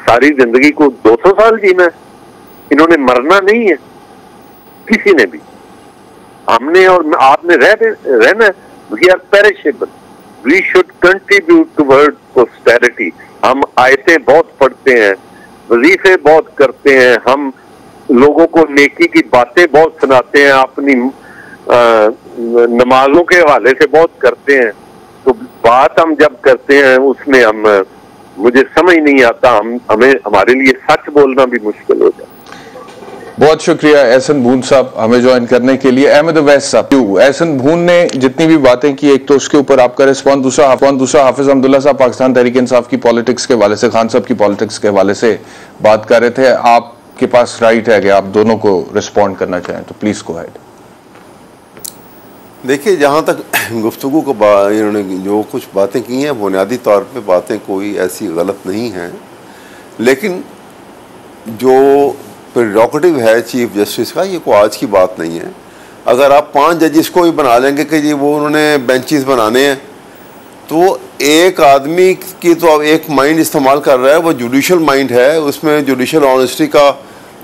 सारी जिंदगी को 200 साल जीना है, इन्होंने मरना नहीं है किसी ने भी। हमने और आपने रहना है। We are perishable, we should contribute toward posterity. हम आयतें बहुत पढ़ते हैं, वजीफे बहुत करते हैं, हम लोगों को नेकी की बातें बहुत सुनाते हैं, अपनी नमाजों के हवाले से बहुत करते हैं। तो बात हम जब करते हैं उसमें मुझे समझ नहीं आता, हमारे लिए सच बोलना भी मुश्किल हो जाता है। बहुत शुक्रिया एहसन भून साहब हमें ज्वाइन करने के लिए। अहमद अवैस साहब, एहसन भून ने जितनी भी बातें की, एक तो उसके ऊपर आपका रिस्पॉन्स, दूसरा हाफिज अब्दुल्ला साहब पाकिस्तान तहरीक इंसाफ की पॉलिटिक्स के हवाले से, खान साहब की पॉलिटिक्स के हवाले से बात कर रहे थे। आपके पास राइट है कि आप दोनों को रिस्पॉन्ड करना चाहें तो प्लीज गो अहेड। देखिए, जहाँ तक गुफ्तगू को इन्होंने जो कुछ बातें की हैं, बुनियादी तौर पे बातें कोई ऐसी गलत नहीं हैं, लेकिन जो प्रेरोगेटिव है चीफ जस्टिस का, ये कोई आज की बात नहीं है। अगर आप 5 जजेस को भी बना लेंगे कि जी वो उन्होंने बेंचेस बनाने हैं, तो एक आदमी की तो अब एक माइंड इस्तेमाल कर रहा है, वो जुडिशल माइंड है, उसमें जुडिशल ऑनेस्टी का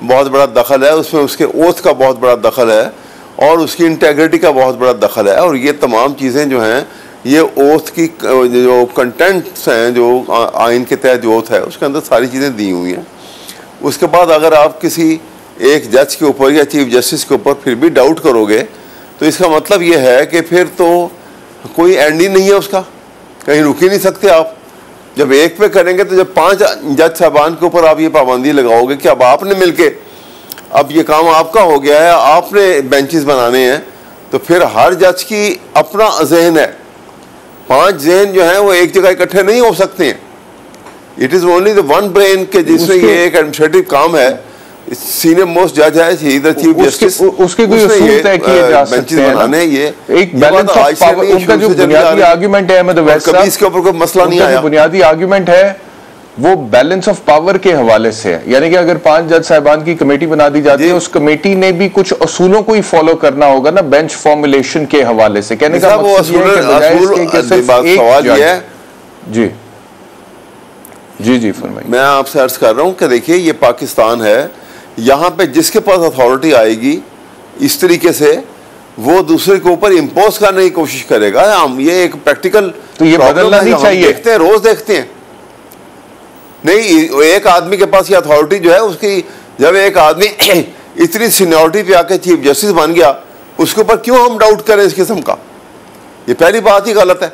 बहुत बड़ा दखल है, उसमें उसके ओथ का बहुत बड़ा दखल है और उसकी इंटेग्रिटी का बहुत बड़ा दखल है। और ये तमाम चीज़ें जो हैं, ये ओथ की जो कंटेंट्स हैं, जो आइन के तहत जो ओथ है, उसके अंदर सारी चीज़ें दी हुई हैं। उसके बाद अगर आप किसी एक जज के ऊपर या चीफ जस्टिस के ऊपर फिर भी डाउट करोगे, तो इसका मतलब ये है कि फिर तो कोई एंड ही नहीं है उसका, कहीं रुक ही नहीं सकते आप। जब एक पे करेंगे तो जब 5 जज साहबान के ऊपर आप ये पाबंदी लगाओगे कि अब आपने मिलके, अब ये काम आपका हो गया है, आपने बेंचेस बनाने हैं, तो फिर हर जज की अपना जहन है। 5 जहन जो हैं वो एक जगह इकट्ठे नहीं हो सकते हैं। It is only the one brain के जिसमें ये एक एडमिनिस्ट्रेटिव काम है। सीनियर मोस्ट जज है चीफ जस्टिस, उसकी कोई उसूल तय किए जा सकते हैं ना, ये एक बैलेंस ऑफ पावर। उनका जो बुनियादी आर्गुमेंट है अहमद अवैस साहब, कभी इसके ऊपर कोई मसला नहीं आया। बुनियादी आर्गुमेंट है वो बैलेंस ऑफ पावर के हवाले से है, यानी कि अगर 5 जज साहिबान की कमेटी बना दी जाती है, उस कमेटी ने भी कुछ असूलों को ही फॉलो करना होगा ना, बेंच फॉर्मुलेशन के हवाले से। कहने का मतलब ये है कि बजाय इसके कि सिर्फ एक सवाल ये है। जी जी जी फरमाइए। मैं आपसे अर्ज कर रहा हूं कि देखिए ये पाकिस्तान है, यहाँ पे जिसके पास अथॉरिटी आएगी इस तरीके से वो दूसरे के ऊपर इम्पोज करने की कोशिश करेगा। हम ये एक प्रैक्टिकल तो ये बदलना नहीं चाहिए, देखते हैं, रोज देखते हैं। नहीं, एक आदमी के पास ये अथॉरिटी जो है उसकी, जब एक आदमी इतनी सीनियरिटी पे आके चीफ जस्टिस बन गया, उसके ऊपर क्यों हम डाउट करें इस किस्म का? ये पहली बात ही गलत है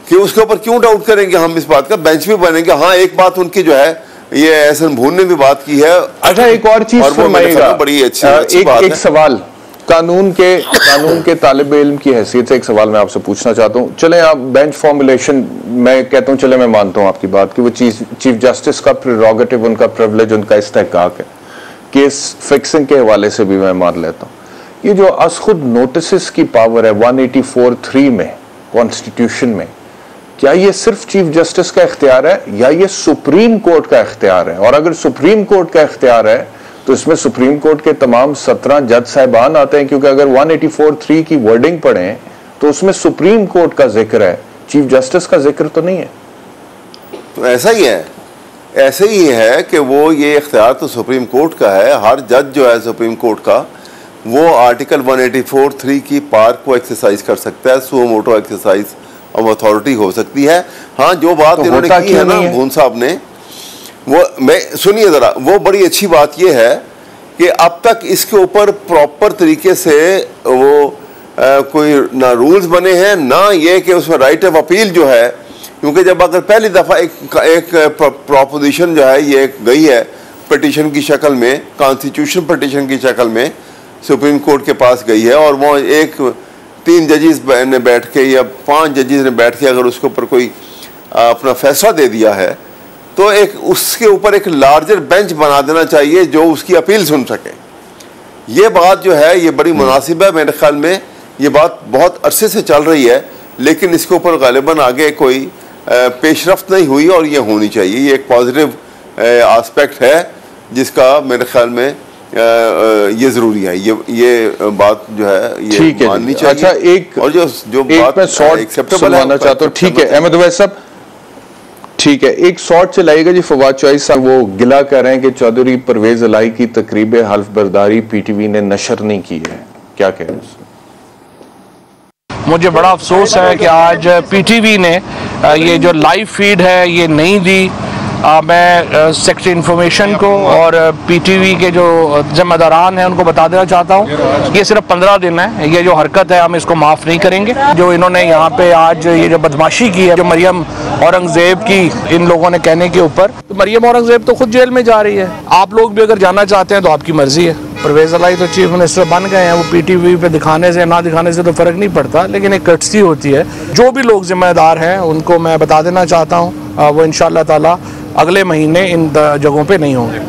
कि उसके ऊपर क्यों डाउट करेंगे हम इस बात का। बेंच भी बनेंगे। हाँ, एक बात उनकी जो है, ये एहसन भून ने भी बात की है। अच्छा, एक और चीज फरमाइएगा, बड़ी अच्छी बात है। एक सवाल कानून के तालिब इल्म की हैसियत से एक सवाल मैं आपसे पूछना चाहता हूँ। चले आप बेंच फॉर्मुलेशन, मैं कहता हूँ, चले मैं मानता हूँ आपकी बात कि वो चीफ जस्टिस का प्रेरोगेटिव, उनका प्रिविलेज, उनका इस्तेहकाक है। केस फिक्सिंग के हवाले से भी मैं मान लेता हूँ। ये जो अस खुद नोटिस की पावर है 184(3) में कॉन्स्टिट्यूशन में, क्या ये सिर्फ चीफ जस्टिस का इख्तियार है या ये सुप्रीम कोर्ट का इख्तियार है? और अगर सुप्रीम कोर्ट का इख्तियार है तो इसमें सुप्रीम कोर्ट के तमाम 17 जज साहिबान आते हैं, क्योंकि अगर 184(3) की वर्डिंग पढ़ें तो उसमें सुप्रीम कोर्ट का जिक्र है, चीफ जस्टिस का जिक्र तो नहीं है। तो ऐसा ही है, ऐसे ही है कि वो ये इख्तियार तो सुप्रीम कोर्ट का है। हर जज जो है सुप्रीम कोर्ट का, वो आर्टिकल 184(3) की पावर को एक्सरसाइज कर सकता है, suo motu exercise of authority हो सकती है। हाँ, जो बात तो इन्होंने की है ना भून साहब ने, वो मैं सुनिए जरा, वो बड़ी अच्छी बात ये है कि अब तक इसके ऊपर प्रॉपर तरीके से वो कोई ना रूल्स बने हैं, ना ये कि उसमें राइट ऑफ अपील जो है, क्योंकि जब अगर पहली दफ़ा एक प्रोपोजिशन जो है ये गई है पिटीशन की शक्ल में, कॉन्स्टिट्यूशन पिटीशन की शक्ल में सुप्रीम कोर्ट के पास गई है, और वो 3 जजेस ने बैठ के या 5 जजेस ने बैठ के अगर उसके ऊपर कोई अपना फैसला दे दिया है, तो एक उसके ऊपर एक लार्जर बेंच बना देना चाहिए जो उसकी अपील सुन सके। ये बात जो है ये बड़ी मुनासिब है। मेरे ख्याल में ये बात बहुत अरसे से चल रही है, लेकिन इसके ऊपर गालिबन आगे कोई पेशरफ्त नहीं हुई, और ये होनी चाहिए। ये एक पॉजिटिव एस्पेक्ट है जिसका मेरे ख्याल में ये जरूरी है। ये बात जो है ये माननी चाहिए। अच्छा, और जो बात मैं शॉर्ट एक्सेप्टेबल है चाहता हूँ, ठीक है अहमद वैस साहब, ठीक है, एक शॉर्ट चलाइएगा जी। फवाद चॉइस साहब वो गिला कर रहे हैं कि चौधरी परवेज अलाई की तकरीब हल्फ बर्दारी पीटीवी ने नशर नहीं की है, क्या कह रहे हैं? मुझे बड़ा अफसोस है कि आज पीटीवी ने ये जो लाइव फीड है ये नहीं दी। मैं सेक्रेटरी इंफॉर्मेशन को और पीटीवी के जो जिम्मेदारान हैं उनको बता देना चाहता हूँ, ये सिर्फ 15 दिन है। ये जो हरकत है हम इसको माफ़ नहीं करेंगे। जो इन्होंने यहाँ पे आज ये जो बदमाशी की है, जो मरियम औरंगजेब की इन लोगों ने कहने के ऊपर, तो मरियम औरंगजेब तो खुद जेल में जा रही है। आप लोग भी अगर जाना चाहते हैं तो आपकी मर्जी है। परवेज अलाई तो चीफ मिनिस्टर बन गए हैं, वो पीटीवी पे दिखाने से ना दिखाने से तो फ़र्क नहीं पड़ता, लेकिन एक कर्टसी होती है। जो भी लोग जिम्मेदार हैं उनको मैं बता देना चाहता हूँ, वो इंशाअल्लाह ताला अगले महीने इन जगहों पे नहीं होंगे।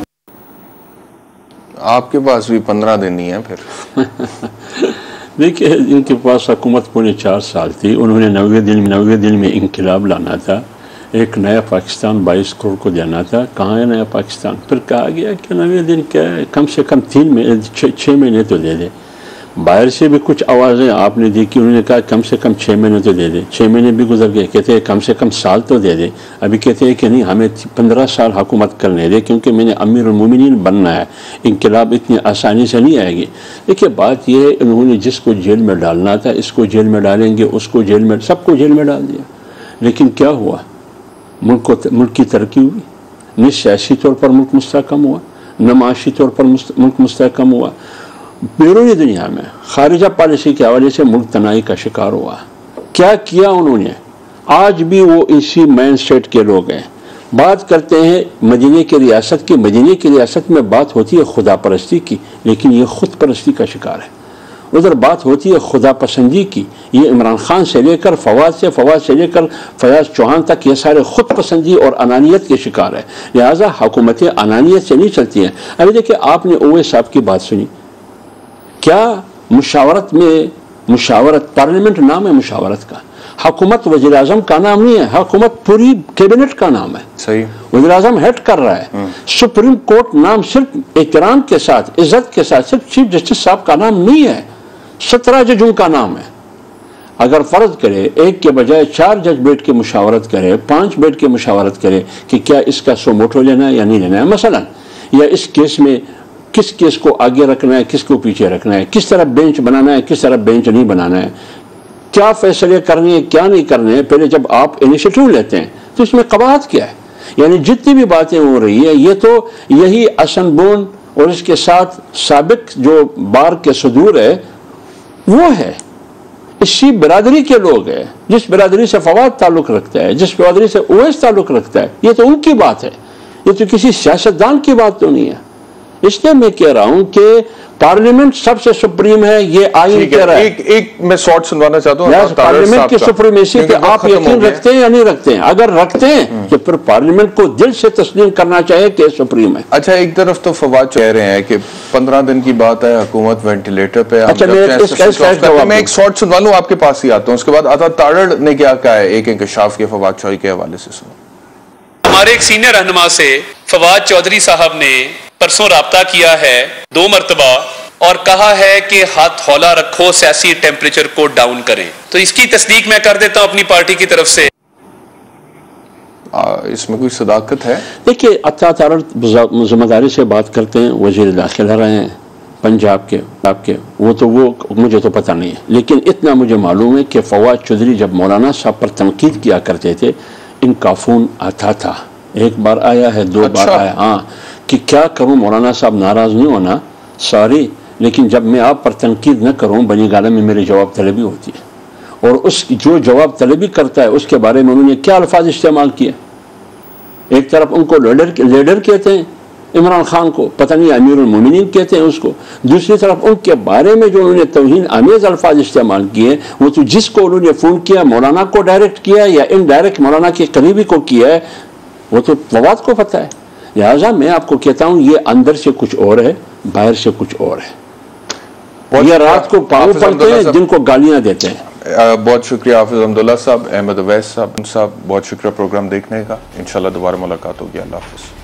आपके पास भी 15 दिन ही है फिर। देखिए, इनके पास हुकूमत पूरे 4 साल थी। उन्होंने 90 दिन में इंकलाब लाना था, एक नया पाकिस्तान 22 करोड़ को देना था। कहाँ है नया पाकिस्तान? फिर कहा गया कि 90 दिन क्या है, कम से कम 6 महीने तो दे दे। बाहर से भी कुछ आवाज़ें आपने देखी, उन्होंने कहा कम से कम 6 महीने तो दे दे। 6 महीने भी गुजर गए, कहते हैं कम से कम साल तो दे दे। अभी कहते हैं कि नहीं, हमें 15 साल हुकूमत करने दे, क्योंकि मैंने अमीर उल-मोमिनीन बनना है, इंकलाब इतनी आसानी से नहीं आएगी। देखिए, बात यह है, उन्होंने जिसको जेल में डालना था, इसको जेल में डालेंगे, उसको जेल में, सबको जेल में डाल दिया। लेकिन क्या हुआ? मुल्क की तरक्की हुई? न सियासी तौर पर मुल्क मुस्तहकम हुआ, न माशी तौर पर मुल्क मुस्तहकम हुआ। बैरूनी दुनिया में खारिजा पॉलिसी के हवाले से मुल्क तनाई का शिकार हुआ। क्या किया उन्होंने? आज भी वो इसी माइंड सेट के लोग हैं। बात करते हैं मदीने की रियासत की, मदीने की रियासत में बात होती है खुदा परस्ती की, लेकिन ये खुद परस्ती का शिकार है। उधर बात होती है खुदा पसंदी की, ये इमरान खान से लेकर फवाद से लेकर फयाज चौहान तक ये सारे खुद पसंदी और अनानियत के शिकार है। लिहाजा हुकूमतें अनानियत से नहीं चलती हैं। अभी देखिए, आपने ओवैस साहब की बात सुनी, क्या मुशावरत में मुशावरत, पार्लियामेंट नाम है मुशावरत का। हुकूमत वज़ीर आज़म का नाम नहीं है, हुकूमत पूरी कैबिनेट का नाम है। सही, वज़ीर आज़म हेड कर रहा है। सुप्रीम कोर्ट नाम सिर्फ एहतराम के साथ, इज्जत के साथ, सिर्फ चीफ जस्टिस साहब का नाम नहीं है, 17 जजों का नाम है। अगर फर्ज करे एक के बजाय 4 जज बैठ के मुशावरत करे, 5 बैठ के मुशावरत करे कि क्या इसका सोमोटो लेना है या नहीं लेना है, मसलन, या इस केस में किस केस को आगे रखना है, किसको पीछे रखना है, किस तरह बेंच बनाना है, किस तरह बेंच नहीं बनाना है, क्या फैसले करने हैं, क्या नहीं करने हैं, पहले जब आप इनिशिएटिव लेते हैं तो इसमें कवायद क्या है। यानी जितनी भी बातें हो रही है ये तो यही असनबोन और इसके साथ साबिक जो बार के सदूर है वो है, इसी बिरादरी के लोग हैं, जिस बिरादरी से फवाद ताल्लुक रखता है, जिस बिरादरी से ओवैस ताल्लुक रखता है, ये तो उनकी बात है, ये तो किसी सियासतदान की बात तो नहीं है। इसलिए मैं कह रहा हूं कि पार्लियामेंट सबसे सुप्रीम है, ये आइन कह रहा है। एक मैं शॉर्ट सुनवाना चाहता हूं पार्लियामेंट की सुप्रीमेसी पे आप यकीन रखते हैं या नहीं रखते हैं? अगर रखते हैं तो फिर पार्लियामेंट को दिल से तस्लीम करना चाहिए कि सुप्रीम है। अच्छा, एक तरफ तो फवाद कह रहे हैं कि 15 दिन की बात है, हुकूमत वेंटिलेटर पे। अच्छा, मैं एक शॉर्ट सुनवा लूं, आपके पास ही आता हूं, उसके बाद आता तारड़ ने क्या कहा है एक इंकशाफ के फवाद चौधरी के हवाले से सुनो। हमारे एक सीनियर रहनुमा से फवाद चौधरी साहब ने परसों राब्ता किया है 2 मरतबा और कहा है कि हाथ हौला रखो, सियासी टेम्परेचर को डाउन करें। तो इसकी तस्दीक मैं कर देता हूं अपनी पार्टी की तरफ से। इसमें कोई सदाकत है? देखिए, अता तारड़ जिम्मेदारी से बात करते हैं, वजीर दाखिला रहे हैं पंजाब के, आपके वो मुझे तो पता नहीं है, लेकिन इतना मुझे मालूम है कि फवाद चौधरी जब मौलाना साहब पर तनकीद किया करते थे, इनका फोन आता था, एक बार आया है, 2 बार आया, हाँ, कि क्या करूं मौलाना साहब नाराज नहीं होना, सॉरी, लेकिन जब मैं आप पर तनकीद न करूं बनी गाला में मेरी जवाब तलबी होती है। और उस जो जवाब तलबी करता है उसके बारे में उन्होंने क्या अल्फाज इस्तेमाल किए। एक तरफ उनको लीडर कहते हैं, इमरान खान को पता नहीं अमीरुल मोमिनीन कहते हैं उसको, दूसरी तरफ उनके बारे में जो उन्होंने तौहीन आमेज अल्फाज इस्तेमाल किए, वो तो जिसको उन्होंने फ़ोन किया मौलाना को डायरेक्ट किया या इनडायरेक्ट मौलाना के करीबी को किया है, वो तो फवाद को पता है। लिहाजा मैं आपको कहता हूँ ये अंदर से कुछ और है, बाहर से कुछ और है। ये रात को पाँव पड़ते हैं, दिन को गालियाँ देते हैं। बहुत शुक्रिया हाफिज अब्दुल्ला साहब, अहमद अवैस साहब, बहुत शुक्रिया प्रोग्राम देखने का। इंशाल्लाह दोबारा मुलाकात होगी। अल्लाह हाफिज।